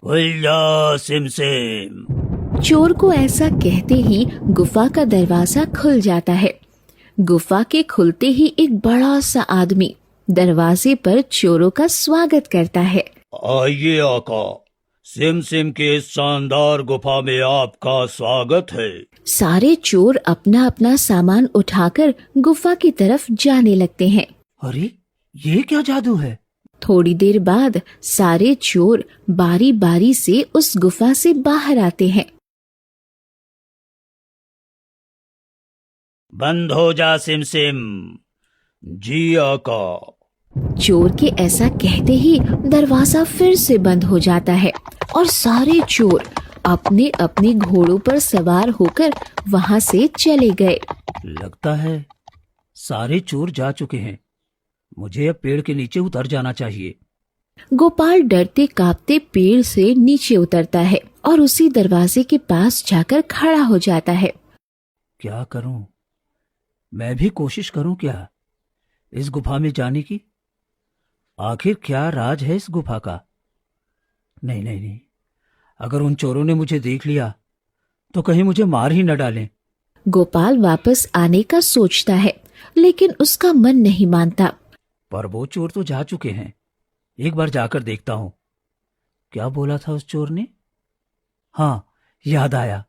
खुल जा SIM SIM. चोर को ऐसा कहते ही गुफा का दरवाजा खुल जाता है। गुफा के खुलते ही एक बड़ा सा आदमी दरवाजे पर चोरों का स्वागत करता है। आइए आका, सिम सिम के इस शानदार गुफा में आपका स्वागत है। सारे चोर अपना अपना सामान उठाकर गुफा की तरफ जाने लगते हैं। अरे ये क्या जादू है? थोड़ी देर बाद सारे चोर बारी बारी से उस गुफा से बाहर आते हैं। बंद हो जा सिम सिम। जी आका। चोर के ऐसा कहते ही दरवाजा फिर से बंद हो जाता है और सारे चोर अपने अपने घोड़ों पर सवार होकर वहां से चले गए। लगता है सारे चोर जा चुके हैं। मुझे अब पेड़ के नीचे उतर जाना चाहिए। गोपाल डरते कांपते पेड़ से नीचे उतरता है और उसी दरवाजे के पास जाकर खड़ा हो जाता है। क्या करूं? मैं भी कोशिश करूं क्या इस गुफा में जाने की? आखिर क्या राज है इस गुफा का? नहीं नहीं नहीं, अगर उन चोरों ने मुझे देख लिया तो कहीं मुझे मार ही न डालें। गोपाल वापस आने का सोचता है, लेकिन उसका मन नहीं मानता। पर वो चोर तो जा चुके हैं। एक बार जाकर देखता हूं। क्या बोला था उस चोर ने? हाँ, याद आया।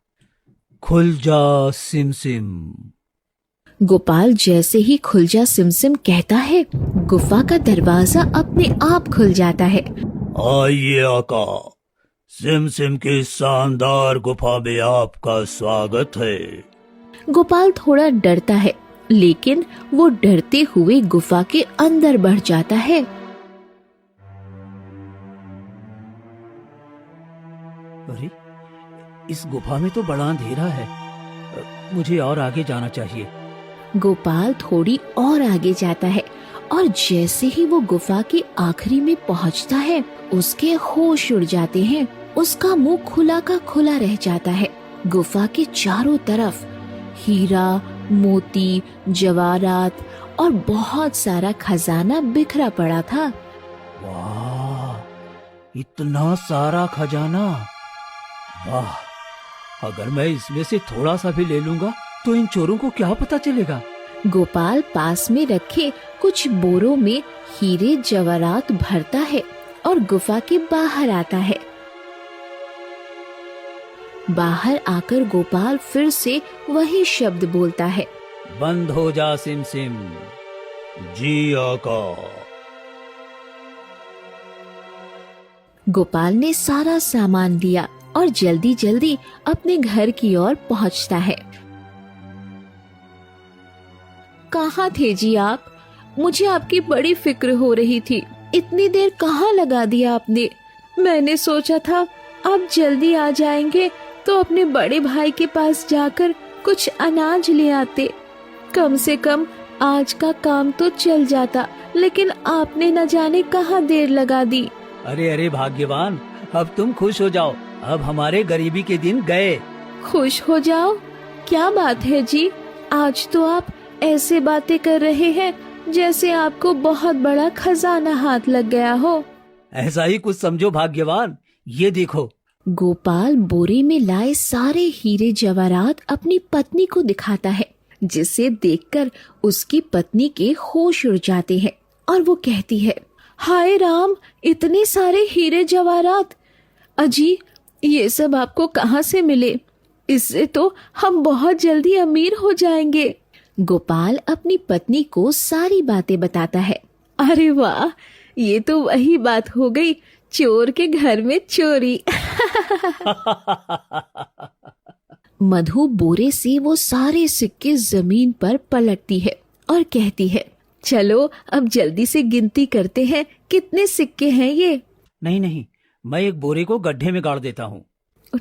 खुल जा सिम सिम। गोपाल जैसे ही खुल जा सिमसिम कहता है, गुफा का दरवाजा अपने आप खुल जाता है। आइए आका, सिम सिम के शानदार गुफा में आपका स्वागत है। गोपाल थोड़ा डरता है, लेकिन वो डरते हुए गुफा के अंदर बढ़ जाता है। अरे, इस गुफा में तो बड़ा अंधेरा है। मुझे और आगे जाना चाहिए। गोपाल थोड़ी और आगे जाता है और जैसे ही वो गुफा के आखिरी में पहुंचता है, उसके होश उड़ जाते हैं। उसका मुंह खुला का खुला रह जाता है। गुफा के चारों तरफ हीरा, मोती, जवाहरात और बहुत सारा खजाना बिखरा पड़ा था। वाह, इतना सारा खजाना! वाह, अगर मैं इसमें से थोड़ा सा भी ले लूंगा तो इन चोरों को क्या पता चलेगा? गोपाल पास में रखे कुछ बोरों में हीरे जवाहरात भरता है और गुफा के बाहर आता है। बाहर आकर गोपाल फिर से वही शब्द बोलता है, बंद हो जा सिम सिम। जी आका। गोपाल ने सारा सामान लिया और जल्दी जल्दी अपने घर की ओर पहुंचता है। कहाँ थे जी आप? मुझे आपकी बड़ी फिक्र हो रही थी। इतनी देर कहाँ लगा दिया आपने? मैंने सोचा था आप जल्दी आ जाएंगे तो अपने बड़े भाई के पास जाकर कुछ अनाज ले आते। कम से कम आज का काम तो चल जाता, लेकिन आपने न जाने कहाँ देर लगा दी। अरे अरे भाग्यवान, अब तुम खुश हो जाओ। अब हमारे गरीबी के दिन गए। खुश हो जाओ? क्या बात है जी, आज तो आप ऐसे बातें कर रहे हैं जैसे आपको बहुत बड़ा खजाना हाथ लग गया हो। ऐसा ही कुछ समझो भाग्यवान। ये देखो। गोपाल बोरे में लाए सारे हीरे जवाहरात अपनी पत्नी को दिखाता है, जिसे देखकर उसकी पत्नी के होश उड़ जाते हैं और वो कहती है, हाय राम, इतने सारे हीरे जवाहरात! अजी, ये सब आपको कहाँ से मिले? इससे तो हम बहुत जल्दी अमीर हो जाएंगे। गोपाल अपनी पत्नी को सारी बातें बताता है। अरे वाह, ये तो वही बात हो गई, चोर के घर में चोरी। मधु बोरे से वो सारे सिक्के जमीन पर पलटती है और कहती है, चलो अब जल्दी से गिनती करते हैं, कितने सिक्के हैं ये? नहीं नहीं, मैं एक बोरे को गड्ढे में गाड़ देता हूँ।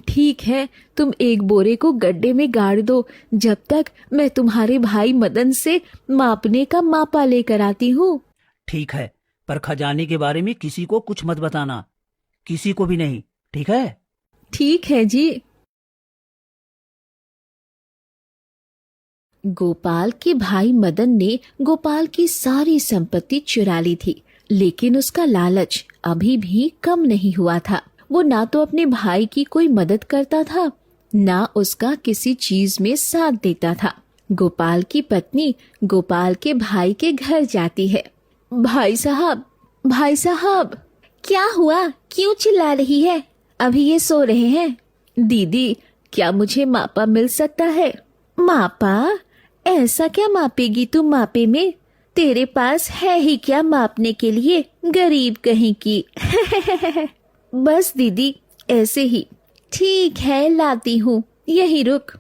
ठीक है, तुम एक बोरे को गड्ढे में गाड़ दो, जब तक मैं तुम्हारे भाई मदन से मापने का मापा लेकर आती हूँ। ठीक है, पर खजाने के बारे में किसी को कुछ मत बताना, किसी को भी नहीं। ठीक है? ठीक है जी। गोपाल के भाई मदन ने गोपाल की सारी संपत्ति चुरा ली थी, लेकिन उसका लालच अभी भी कम नहीं हुआ था। वो ना तो अपने भाई की कोई मदद करता था, ना उसका किसी चीज में साथ देता था। गोपाल की पत्नी गोपाल के भाई के घर जाती है। भाई साहब, भाई साहब, क्या हुआ? क्यों चिल्ला रही है? अभी ये सो रहे हैं। दीदी, क्या मुझे मापा मिल सकता है? मापा? ऐसा क्या मापेगी तू मापे में? तेरे पास है ही क्या मापने के लिए, गरीब कहीं की। बस दीदी, ऐसे ही। ठीक है, लाती हूँ, यही रुक।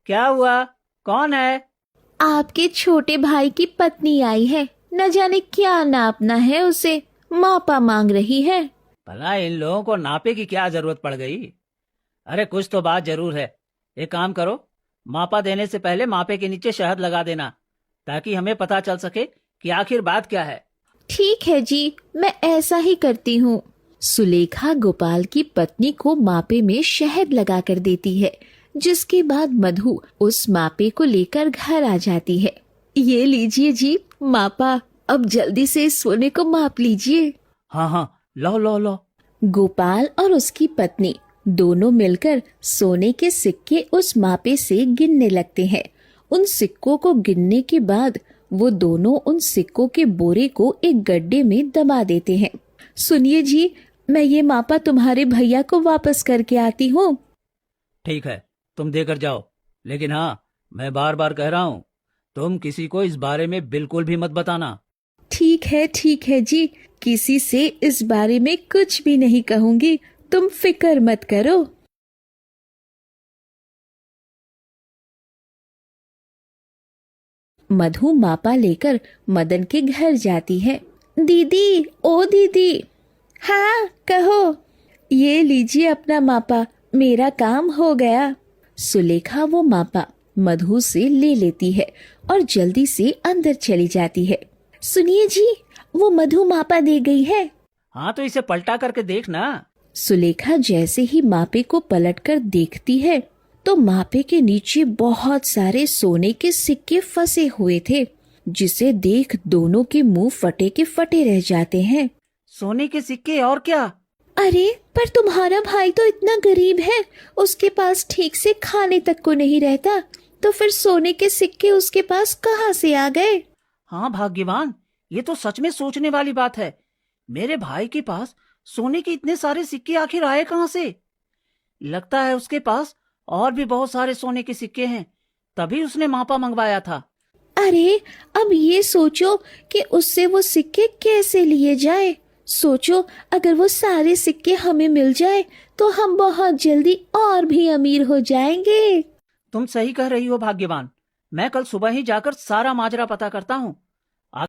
क्या हुआ? कौन है? आपके छोटे भाई की पत्नी आई है, न जाने क्या नापना है उसे, मापा मांग रही है। भला इन लोगों को नापे की क्या जरूरत पड़ गई? अरे कुछ तो बात जरूर है। एक काम करो, मापा देने से पहले मापे के नीचे शहद लगा देना, ताकि हमें पता चल सके कि आखिर बात क्या है। ठीक है जी, मैं ऐसा ही करती हूँ। सुलेखा गोपाल की पत्नी को मापे में शहद लगा कर देती है, जिसके बाद मधु उस मापे को लेकर घर आ जाती है। ये लीजिए जी मापा, अब जल्दी से इस सोने को माप लीजिए। हाँ हाँ, लो लो लो। गोपाल और उसकी पत्नी दोनों मिलकर सोने के सिक्के उस मापे से गिनने लगते हैं। उन सिक्कों को गिनने के बाद वो दोनों उन सिक्कों के बोरे को एक गड्ढे में दबा देते हैं। सुनिए जी, मैं ये मापा तुम्हारे भैया को वापस करके आती हूँ। ठीक है, तुम देकर जाओ, लेकिन हाँ, मैं बार बार कह रहा हूँ, तुम किसी को इस बारे में बिल्कुल भी मत बताना। ठीक है जी, किसी से इस बारे में कुछ भी नहीं कहूंगी, तुम फिक्र मत करो। मधु मापा लेकर मदन के घर जाती है। दीदी, ओ दीदी। हाँ कहो। ये लीजिए अपना मापा, मेरा काम हो गया। सुलेखा वो मापा मधु से ले लेती है और जल्दी से अंदर चली जाती है। सुनिए जी, वो मधु मापा दे गई है। हाँ तो इसे पलटा करके देख ना। सुलेखा जैसे ही मापे को पलटकर देखती है तो मापे के नीचे बहुत सारे सोने के सिक्के फंसे हुए थे, जिसे देख दोनों के मुंह फटे के फटे रह जाते हैं। सोने के सिक्के और क्या? अरे पर तुम्हारा भाई तो इतना गरीब है, उसके पास ठीक से खाने तक को नहीं रहता, तो फिर सोने के सिक्के उसके पास कहाँ से आ गए? हाँ भाग्यवान, ये तो सच में सोचने वाली बात है। मेरे भाई के पास सोने के इतने सारे सिक्के आखिर आए कहाँ से? लगता है उसके पास और भी बहुत सारे सोने के सिक्के हैं, तभी उसने मापा मंगवाया था। अरे अब ये सोचो कि उससे वो सिक्के कैसे लिए जाए। सोचो, अगर वो सारे सिक्के हमें मिल जाए तो हम बहुत जल्दी और भी अमीर हो जाएंगे। तुम सही कह रही हो भाग्यवान। मैं कल सुबह ही जाकर सारा माजरा पता करता हूँ